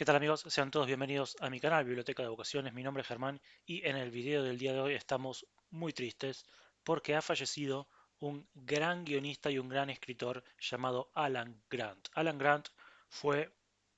¿Qué tal amigos? Sean todos bienvenidos a mi canal Biblioteca de Vocaciones. Mi nombre es Germán y en el video del día de hoy estamos muy tristes porque ha fallecido un gran guionista y un gran escritor llamado Alan Grant. Alan Grant fue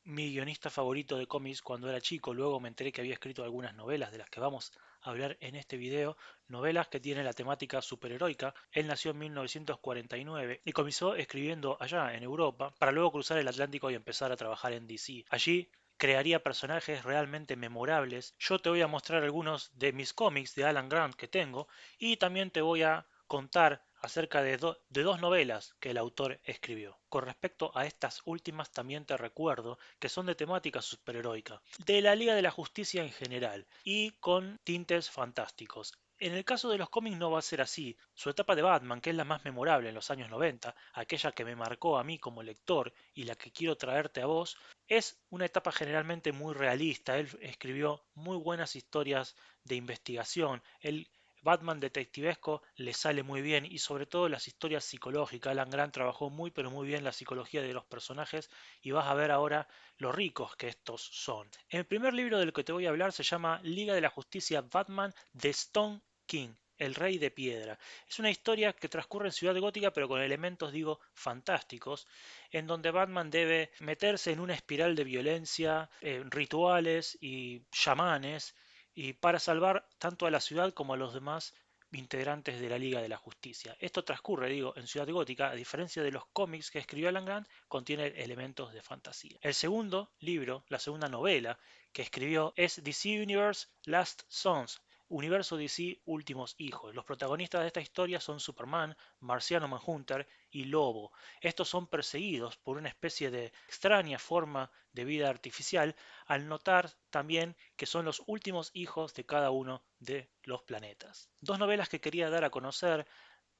mi guionista favorito de cómics cuando era chico. Luego me enteré que había escrito algunas novelas de las que vamos a hablar en este video. Novelas que tienen la temática superheroica. Él nació en 1949 y comenzó escribiendo allá en Europa para luego cruzar el Atlántico y empezar a trabajar en DC. Allí crearía personajes realmente memorables. Yo te voy a mostrar algunos de mis cómics de Alan Grant que tengo y también te voy a contar acerca de dos novelas que el autor escribió. Con respecto a estas últimas también te recuerdo que son de temática superheroica, de la Liga de la Justicia en general y con tintes fantásticos. En el caso de los cómics no va a ser así. Su etapa de Batman, que es la más memorable en los años 90, aquella que me marcó a mí como lector y la que quiero traerte a vos, es una etapa generalmente muy realista. Él escribió muy buenas historias de investigación. El Batman detectivesco le sale muy bien y sobre todo las historias psicológicas. Alan Grant trabajó muy pero muy bien la psicología de los personajes y vas a ver ahora lo ricos que estos son. El primer libro del que te voy a hablar se llama Liga de la Justicia Batman de Stone King, el Rey de Piedra. Es una historia que transcurre en Ciudad Gótica pero con elementos, digo, fantásticos, en donde Batman debe meterse en una espiral de violencia, rituales y chamanes, y para salvar tanto a la ciudad como a los demás integrantes de la Liga de la Justicia. Esto transcurre, digo, en Ciudad Gótica, a diferencia de los cómics que escribió Alan Grant, contiene elementos de fantasía. El segundo libro, la segunda novela que escribió es DC Universe Last Sons, Universo DC Últimos Hijos. Los protagonistas de esta historia son Superman, Marciano Manhunter y Lobo. Estos son perseguidos por una especie de extraña forma de vida artificial, al notar también que son los últimos hijos de cada uno de los planetas. Dos novelas que quería dar a conocer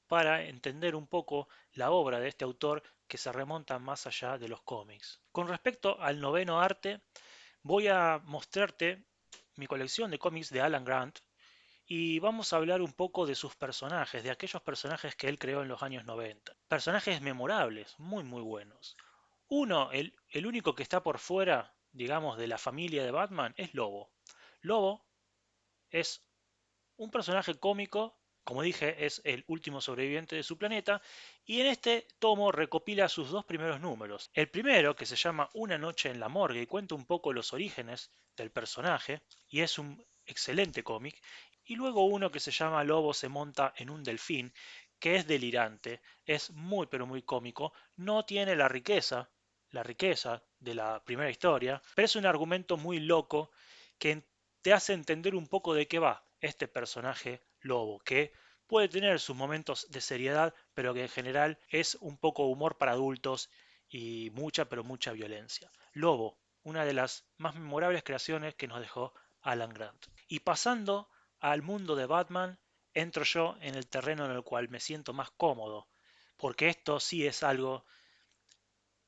para entender un poco la obra de este autor que se remonta más allá de los cómics. Con respecto al noveno arte, voy a mostrarte mi colección de cómics de Alan Grant y vamos a hablar un poco de sus personajes, de aquellos personajes que él creó en los años 90. Personajes memorables, muy muy buenos. Uno, el único que está por fuera, digamos, de la familia de Batman es Lobo. Lobo es un personaje cómico, como dije, es el último sobreviviente de su planeta, y en este tomo recopila sus dos primeros números. El primero, que se llama Una noche en la morgue, y cuenta un poco los orígenes del personaje, y es un excelente cómic, y luego uno que se llama Lobo se monta en un delfín, que es delirante, es muy pero muy cómico, no tiene la riqueza de la primera historia, pero es un argumento muy loco que te hace entender un poco de qué va este personaje Lobo, que puede tener sus momentos de seriedad, pero que en general es un poco humor para adultos y mucha, pero mucha violencia. Lobo, una de las más memorables creaciones que nos dejó Alan Grant. Y pasando al mundo de Batman, entro yo en el terreno en el cual me siento más cómodo, porque esto sí es algo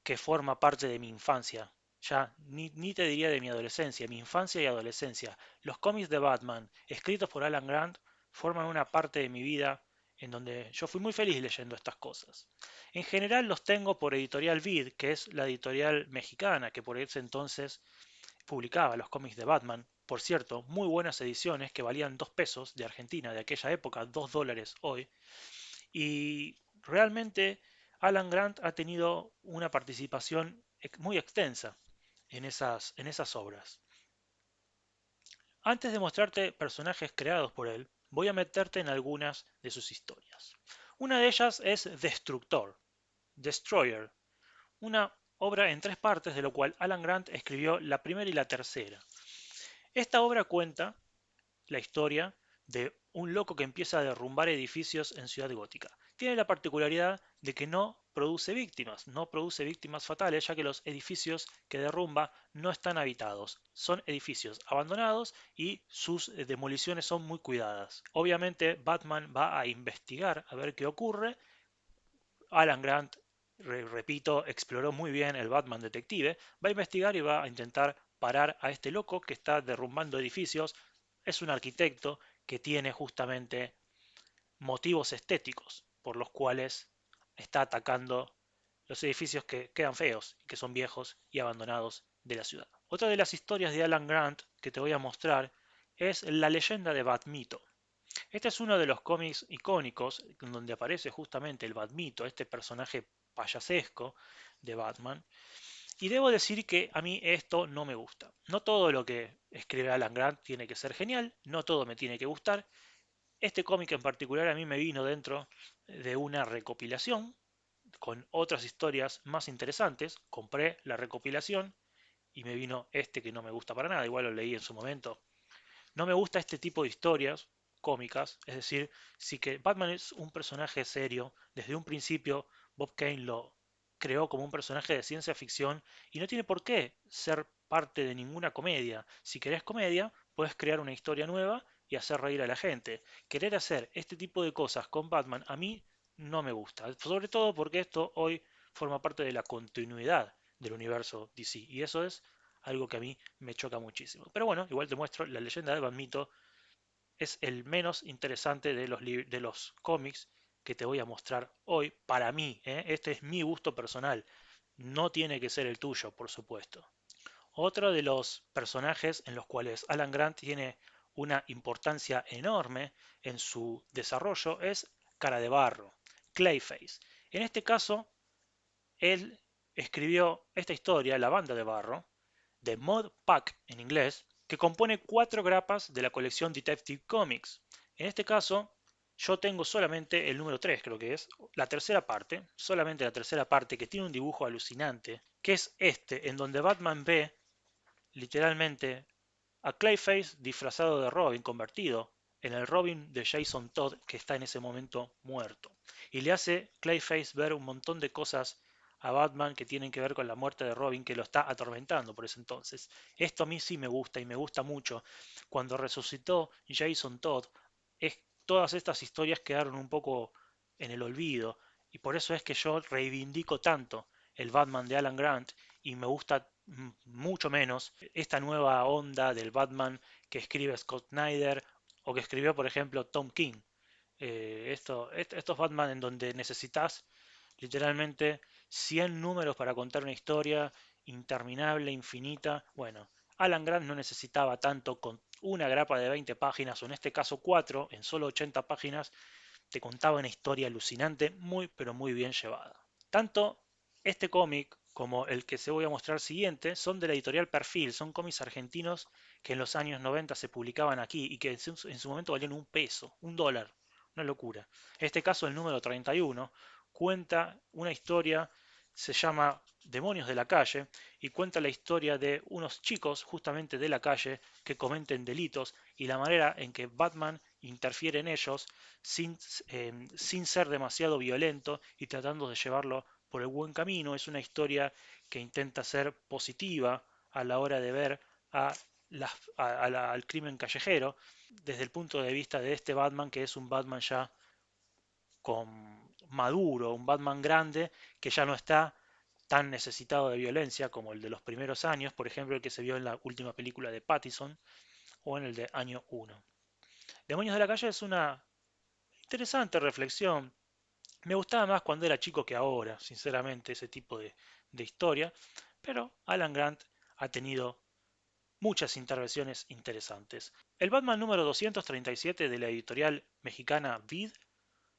que forma parte de mi infancia. Ya ni te diría de mi adolescencia, mi infancia y adolescencia. Los cómics de Batman, escritos por Alan Grant, forman una parte de mi vida en donde yo fui muy feliz leyendo estas cosas. En general los tengo por Editorial Vid, que es la editorial mexicana que por ese entonces publicaba los cómics de Batman. Por cierto, muy buenas ediciones que valían 2 pesos de Argentina de aquella época, 2 dólares hoy. Y realmente Alan Grant ha tenido una participación muy extensa en esas obras. Antes de mostrarte personajes creados por él, voy a meterte en algunas de sus historias. Una de ellas es Destructor, Destroyer, una obra en 3 partes de lo cual Alan Grant escribió la primera y la tercera. Esta obra cuenta la historia de un loco que empieza a derrumbar edificios en Ciudad Gótica. Tiene la particularidad de que no produce víctimas fatales, ya que los edificios que derrumba no están habitados. Son edificios abandonados y sus demoliciones son muy cuidadas. Obviamente Batman va a investigar a ver qué ocurre. Alan Grant, repito, exploró muy bien el Batman detective, va a investigar y va a intentar parar a este loco que está derrumbando edificios. Es un arquitecto que tiene justamente motivos estéticos por los cuales está atacando los edificios que quedan feos y que son viejos y abandonados de la ciudad. Otra de las historias de Alan Grant que te voy a mostrar es La leyenda de Bat-Mito. Este es uno de los cómics icónicos en donde aparece justamente el Bat-Mito, este personaje payasesco de Batman. Y debo decir que a mí esto no me gusta. No todo lo que escribe Alan Grant tiene que ser genial, no todo me tiene que gustar. Este cómic en particular a mí me vino dentro de una recopilación con otras historias más interesantes. Compré la recopilación y me vino este que no me gusta para nada. Igual lo leí en su momento. No me gusta este tipo de historias cómicas. Es decir, sí que Batman es un personaje serio. Desde un principio Bob Kane lo creó como un personaje de ciencia ficción y no tiene por qué ser parte de ninguna comedia. Si querés comedia, puedes crear una historia nueva y hacer reír a la gente. Querer hacer este tipo de cosas con Batman a mí no me gusta. Sobre todo porque esto hoy forma parte de la continuidad del universo DC. Y eso es algo que a mí me choca muchísimo. Pero bueno, igual te muestro, la leyenda de Van Mito es el menos interesante de los cómics que te voy a mostrar hoy para mí. ¿Eh? Este es mi gusto personal, no tiene que ser el tuyo, por supuesto. Otro de los personajes en los cuales Alan Grant tiene una importancia enorme en su desarrollo es Cara de Barro, Clayface. En este caso, él escribió esta historia, La Banda de Barro, de Mod Pack en inglés, que compone 4 grapas de la colección Detective Comics. En este caso, yo tengo solamente el número 3, creo que es, la tercera parte, solamente la tercera parte, que tiene un dibujo alucinante, que es este, en donde Batman ve literalmente a Clayface disfrazado de Robin, convertido en el Robin de Jason Todd que está en ese momento muerto. Y le hace Clayface ver un montón de cosas a Batman que tienen que ver con la muerte de Robin que lo está atormentando por ese entonces. Esto a mí sí me gusta y me gusta mucho. Cuando resucitó Jason Todd, todas estas historias quedaron un poco en el olvido y por eso es que yo reivindico tanto el Batman de Alan Grant y me gusta mucho menos esta nueva onda del Batman que escribe Scott Snyder o que escribió, por ejemplo, Tom King. Estos Batman en donde necesitas literalmente 100 números para contar una historia interminable, infinita. Bueno, Alan Grant no necesitaba tanto con una grapa de 20 páginas, o en este caso 4, en solo 80 páginas, te contaba una historia alucinante, muy pero muy bien llevada. Tanto este cómic como el que se voy a mostrar siguiente son de la editorial Perfil, son cómics argentinos que en los años 90 se publicaban aquí y que en su momento valían un peso, un dólar, una locura. En este caso el número 31 cuenta una historia, se llama Demonios de la calle, y cuenta la historia de unos chicos justamente de la calle que cometen delitos y la manera en que Batman interfiere en ellos sin, sin ser demasiado violento y tratando de llevarlo por el buen camino. Es una historia que intenta ser positiva a la hora de ver a al crimen callejero desde el punto de vista de este Batman, que es un Batman ya con maduro, un Batman grande que ya no está tan necesitado de violencia como el de los primeros años, por ejemplo el que se vio en la última película de Pattinson o en el de año 1. Demonios de la calle es una interesante reflexión. Me gustaba más cuando era chico que ahora, sinceramente, ese tipo de historia, pero Alan Grant ha tenido muchas intervenciones interesantes. El Batman número 237 de la editorial mexicana Vid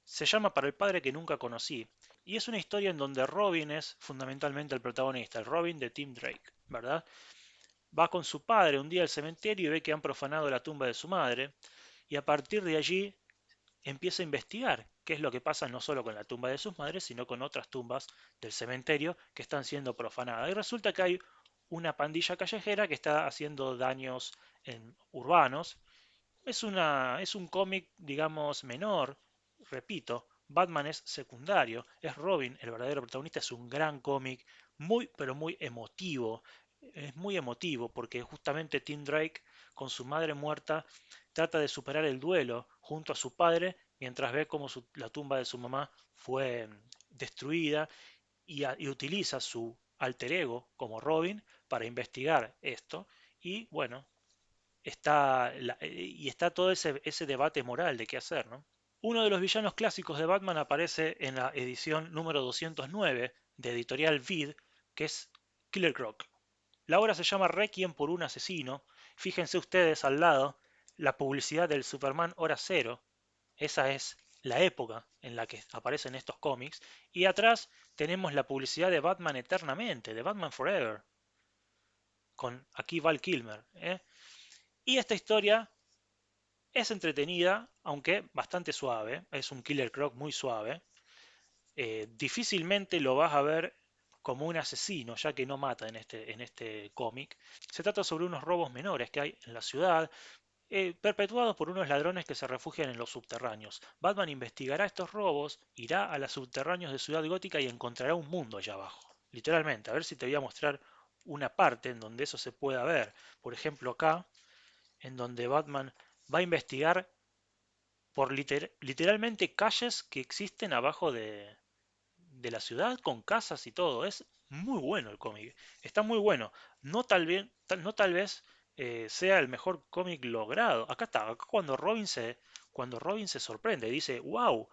se llama Para el padre que nunca conocí, y es una historia en donde Robin es fundamentalmente el protagonista, el Robin de Tim Drake, ¿verdad? Va con su padre un día al cementerio y ve que han profanado la tumba de su madre, y a partir de allí empieza a investigar qué es lo que pasa no solo con la tumba de sus madres, sino con otras tumbas del cementerio que están siendo profanadas. Y resulta que hay una pandilla callejera que está haciendo daños urbanos. Es un cómic, digamos, menor, repito, Batman es secundario, es Robin el verdadero protagonista, es un gran cómic, muy, pero muy emotivo. Es muy emotivo porque justamente Tim Drake, con su madre muerta, trata de superar el duelo junto a su padre mientras ve cómo la tumba de su mamá fue destruida y utiliza su alter ego como Robin para investigar esto. Y bueno, y está todo ese debate moral de qué hacer, ¿no? Uno de los villanos clásicos de Batman aparece en la edición número 209 de editorial Vid, que es Killer Croc. La obra se llama Requiem por un asesino. Fíjense ustedes al lado la publicidad del Superman Hora Cero. Esa es la época en la que aparecen estos cómics. Y atrás tenemos la publicidad de Batman Eternamente, de Batman Forever, con aquí Val Kilmer. Y esta historia es entretenida, aunque bastante suave. Es un Killer Croc muy suave. Difícilmente lo vas a ver como un asesino, ya que no mata en este cómic. Se trata sobre unos robos menores que hay en la ciudad, perpetuados por unos ladrones que se refugian en los subterráneos. Batman investigará estos robos, irá a los subterráneos de Ciudad Gótica y encontrará un mundo allá abajo. Literalmente, a ver si te voy a mostrar una parte en donde eso se pueda ver. Por ejemplo, acá, en donde Batman va a investigar por literalmente calles que existen abajo de la ciudad con casas y todo. Es muy bueno el cómic. Está muy bueno. No tal vez sea el mejor cómic logrado. Acá está. Acá cuando Robin se sorprende. Dice, wow,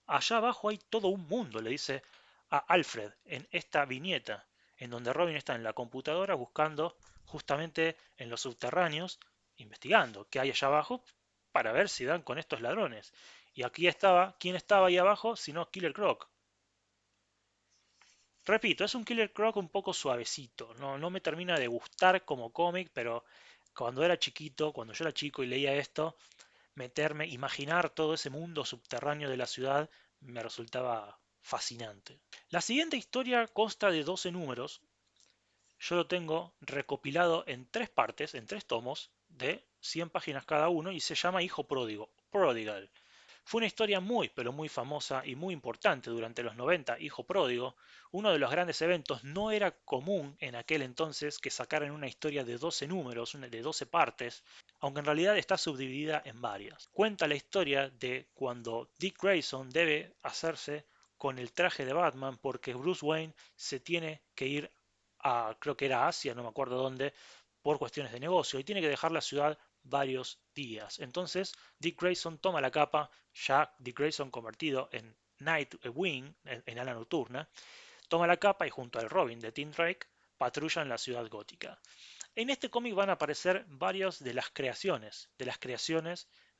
allá abajo hay todo un mundo. Le dice a Alfred en esta viñeta. En donde Robin está en la computadora buscando justamente en los subterráneos. Investigando qué hay allá abajo para ver si dan con estos ladrones. Y aquí estaba, ¿quién estaba ahí abajo? Sino Killer Croc. Repito, es un Killer Croc un poco suavecito, no me termina de gustar como cómic, pero cuando era chiquito, cuando yo era chico y leía esto, imaginar todo ese mundo subterráneo de la ciudad me resultaba fascinante. La siguiente historia consta de 12 números, yo lo tengo recopilado en tres partes, en tres tomos, de 100 páginas cada uno, y se llama Hijo Pródigo, Prodigal. Fue una historia muy, pero muy famosa y muy importante durante los 90, Hijo Pródigo. Uno de los grandes eventos. No era común en aquel entonces que sacaran una historia de 12 números, de 12 partes, aunque en realidad está subdividida en varias. Cuenta la historia de cuando Dick Grayson debe hacerse con el traje de Batman porque Bruce Wayne se tiene que ir a, creo que era Asia, no me acuerdo dónde, por cuestiones de negocio y tiene que dejar la ciudad varios días. Entonces Dick Grayson toma la capa, ya Dick Grayson convertido en Nightwing, en ala nocturna, toma la capa y junto al Robin de Tim Drake patrullan la ciudad gótica. En este cómic van a aparecer varias de las creaciones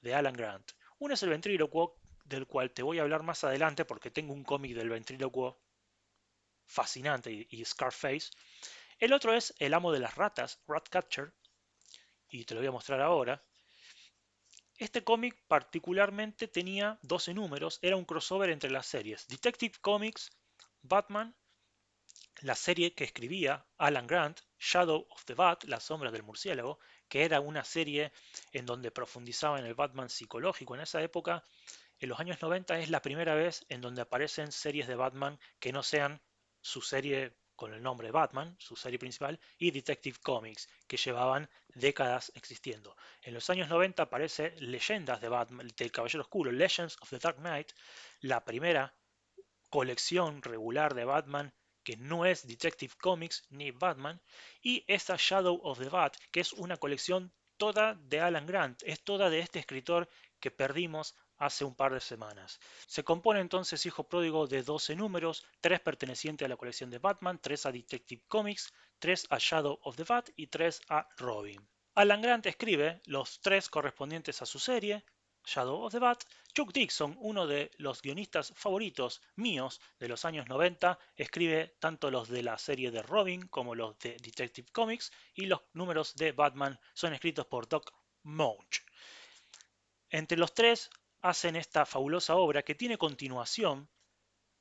de Alan Grant. Uno es el ventrílocuo, del cual te voy a hablar más adelante porque tengo un cómic del ventrílocuo fascinante y Scarface. El otro es El amo de las ratas, Ratcatcher, y te lo voy a mostrar ahora. Este cómic particularmente tenía 12 números, era un crossover entre las series Detective Comics, Batman, la serie que escribía Alan Grant, Shadow of the Bat, Las sombras del murciélago, que era una serie en donde profundizaba en el Batman psicológico. En esa época, en los años 90, es la primera vez en donde aparecen series de Batman que no sean su serie con el nombre Batman, su serie principal, y Detective Comics, que llevaban décadas existiendo. En los años 90 aparece Leyendas de Batman, del Caballero Oscuro, Legends of the Dark Knight, la primera colección regular de Batman que no es Detective Comics ni Batman, y esta Shadow of the Bat, que es una colección toda de Alan Grant, es toda de este escritor que perdimos hace un par de semanas. Se compone entonces Hijo Pródigo de 12 números, 3 pertenecientes a la colección de Batman, 3 a Detective Comics, 3 a Shadow of the Bat y 3 a Robin. Alan Grant escribe los 3 correspondientes a su serie, Shadow of the Bat. Chuck Dixon, uno de los guionistas favoritos míos de los años 90, escribe tanto los de la serie de Robin como los de Detective Comics, y los números de Batman son escritos por Doc Moench. Entre los tres hacen esta fabulosa obra que tiene continuación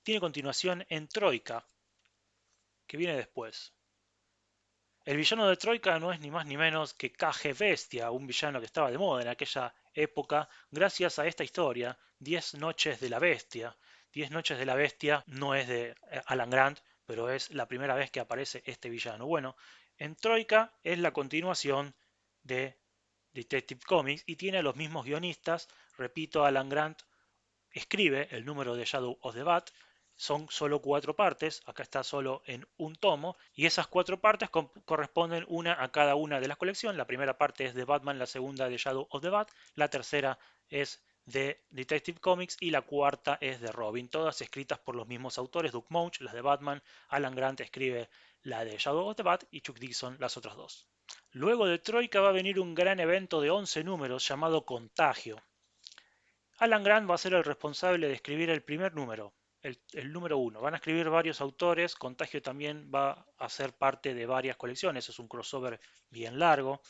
en Troika, que viene después. El villano de Troika no es ni más ni menos que Kage Bestia, un villano que estaba de moda en aquella época, gracias a esta historia, 10 noches de la bestia. 10 noches de la bestia no es de Alan Grant, pero es la primera vez que aparece este villano. Bueno, en Troika es la continuación de Detective Comics y tiene a los mismos guionistas. Repito, Alan Grant escribe el número de Shadow of the Bat. Son solo 4 partes, acá está solo en un tomo, y esas 4 partes corresponden una a cada una de las colecciones. La primera parte es de Batman, la segunda de Shadow of the Bat, la tercera es de Detective Comics y la cuarta es de Robin, todas escritas por los mismos autores, Doug Moench, las de Batman. Alan Grant escribe la de Shadow of the Bat y Chuck Dixon las otras dos. Luego de Troika va a venir un gran evento de 11 números llamado Contagio. Alan Grant va a ser el responsable de escribir el primer número, el número uno. Van a escribir varios autores, Contagio también va a ser parte de varias colecciones, es un crossover bien largo.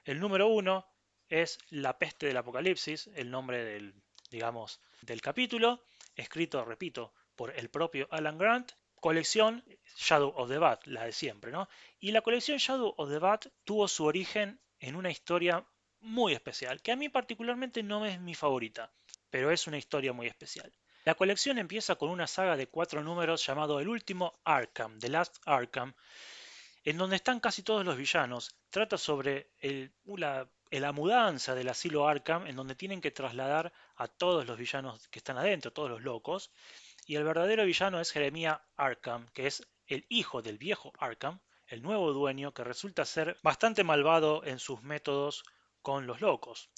El número uno es La peste del apocalipsis, el nombre del, digamos, del capítulo, escrito, repito, por el propio Alan Grant. Colección Shadow of the Bat, la de siempre, ¿no? Y la colección Shadow of the Bat tuvo su origen en una historia muy especial, que a mí particularmente no es mi favorita, pero es una historia muy especial. La colección empieza con una saga de 4 números llamado El último Arkham, The Last Arkham, en donde están casi todos los villanos. Trata sobre la mudanza del asilo Arkham, en donde tienen que trasladar a todos los villanos que están adentro, todos los locos. Y el verdadero villano es Jeremiah Arkham, que es el hijo del viejo Arkham, el nuevo dueño, que resulta ser bastante malvado en sus métodos con los locos.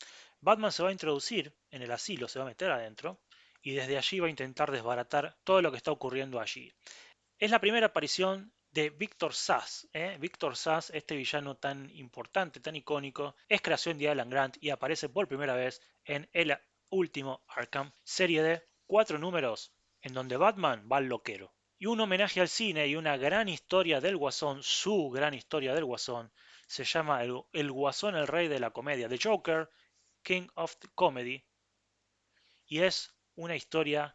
Batman se va a introducir en el asilo, se va a meter adentro, y desde allí va a intentar desbaratar todo lo que está ocurriendo allí. Es la primera aparición de Victor Sass. Victor Sass, este villano tan importante, tan icónico, es creación de Alan Grant y aparece por primera vez en el último Arkham, serie de 4 números en donde Batman va al loquero. Y un homenaje al cine y una gran historia del Guasón, su gran historia del Guasón, se llama el Guasón, el rey de la comedia, The Joker, King of the Comedy, y es una historia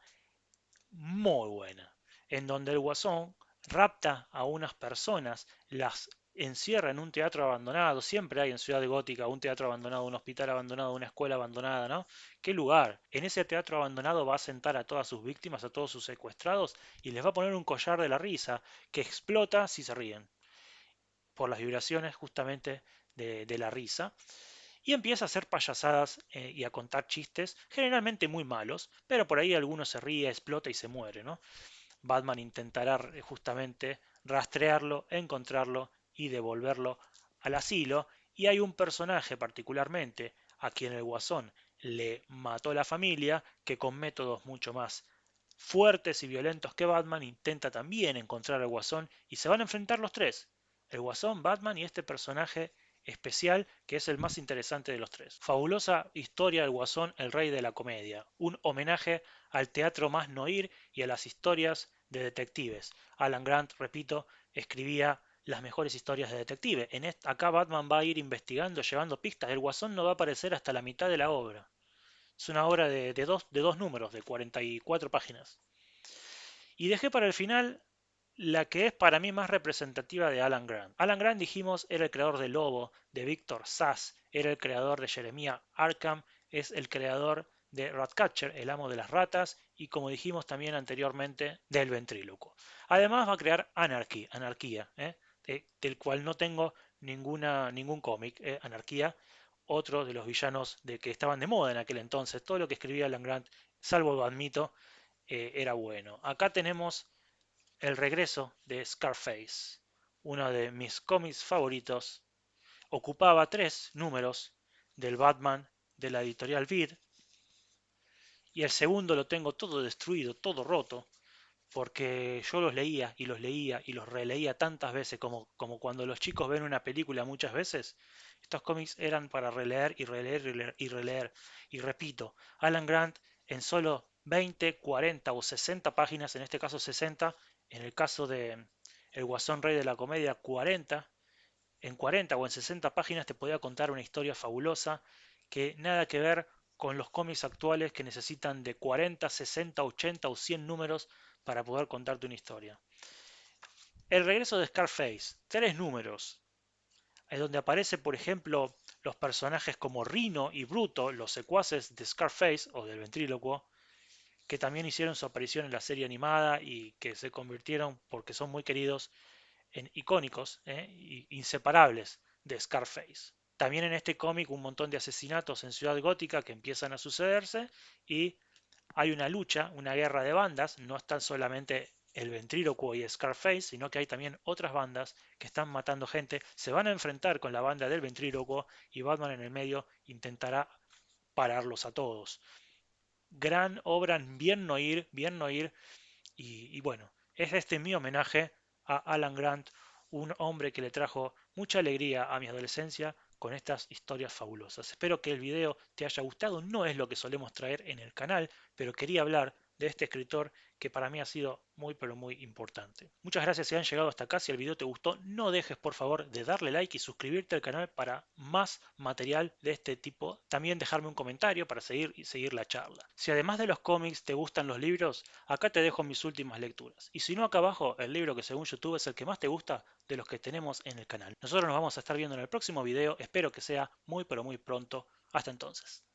muy buena, en donde el Guasón rapta a unas personas, las encierra en un teatro abandonado. Siempre hay en Ciudad Gótica un teatro abandonado, un hospital abandonado, una escuela abandonada, ¿no? ¿Qué lugar? En ese teatro abandonado va a sentar a todas sus víctimas, a todos sus secuestrados, y les va a poner un collar de la risa que explota si se ríen, por las vibraciones justamente de la risa. Y empieza a hacer payasadas y a contar chistes, generalmente muy malos, pero por ahí alguno se ríe, explota y se muere, ¿no? Batman intentará justamente rastrearlo, encontrarlo y devolverlo al asilo. Y hay un personaje particularmente a quien el Guasón le mató la familia, que con métodos mucho más fuertes y violentos que Batman intenta también encontrar al Guasón y se van a enfrentar los tres. El Guasón, Batman y este personaje especial que es el más interesante de los tres. Fabulosa historia del Guasón, el rey de la comedia. Un homenaje al teatro más noir y a las historias de detectives. Alan Grant, repito, escribía las mejores historias de detective. Acá Batman va a ir investigando, llevando pistas. El Guasón no va a aparecer hasta la mitad de la obra. Es una obra de dos números, de 44 páginas. Y dejé para el final la que es para mí más representativa de Alan Grant. Alan Grant, dijimos, era el creador de Lobo, de Victor Sass, era el creador de Jeremiah Arkham, es el creador de Ratcatcher, el amo de las ratas, y como dijimos también anteriormente, del ventrílocuo. Además va a crear Anarquía, del cual no tengo ningún cómic, Anarquía, otro de los villanos que estaban de moda en aquel entonces. Todo lo que escribía Alan Grant, salvo lo admito, era bueno. Acá tenemos el regreso de Scarface, uno de mis cómics favoritos. Ocupaba 3 números del Batman de la editorial Vid, y el segundo lo tengo todo destruido, todo roto, porque yo los leía y los leía y los releía tantas veces como cuando los chicos ven una película muchas veces. Estos cómics eran para releer y releer y releer y releer. Y repito, Alan Grant en solo 20, 40 o 60 páginas, en este caso 60, en el caso de El Guasón Rey de la Comedia 40, en 40 o en 60 páginas te podía contar una historia fabulosa que nada que ver con los cómics actuales que necesitan de 40, 60, 80 o 100 números para poder contarte una historia. El regreso de Scarface, 3 números, es donde aparece, por ejemplo, los personajes como Rino y Bruto, los secuaces de Scarface o del ventrílocuo, que también hicieron su aparición en la serie animada y que se convirtieron, porque son muy queridos, en icónicos, inseparables de Scarface. También en este cómic un montón de asesinatos en Ciudad Gótica que empiezan a sucederse y hay una lucha, una guerra de bandas, no están solamente el ventrílocuo y Scarface, sino que hay también otras bandas que están matando gente, se van a enfrentar con la banda del ventrílocuo y Batman en el medio intentará pararlos a todos. Gran obra, bien no ir, y bueno, es este mi homenaje a Alan Grant, un hombre que le trajo mucha alegría a mi adolescencia con estas historias fabulosas. Espero que el video te haya gustado, no es lo que solemos traer en el canal, pero quería hablar de este escritor que para mí ha sido muy pero muy importante. Muchas gracias si han llegado hasta acá. Si el video te gustó, no dejes por favor de darle like y suscribirte al canal para más material de este tipo. También dejarme un comentario para seguir la charla. Si además de los cómics te gustan los libros, acá te dejo mis últimas lecturas. Y si no, acá abajo el libro que según YouTube es el que más te gusta de los que tenemos en el canal. Nosotros nos vamos a estar viendo en el próximo video. Espero que sea muy pero muy pronto. Hasta entonces.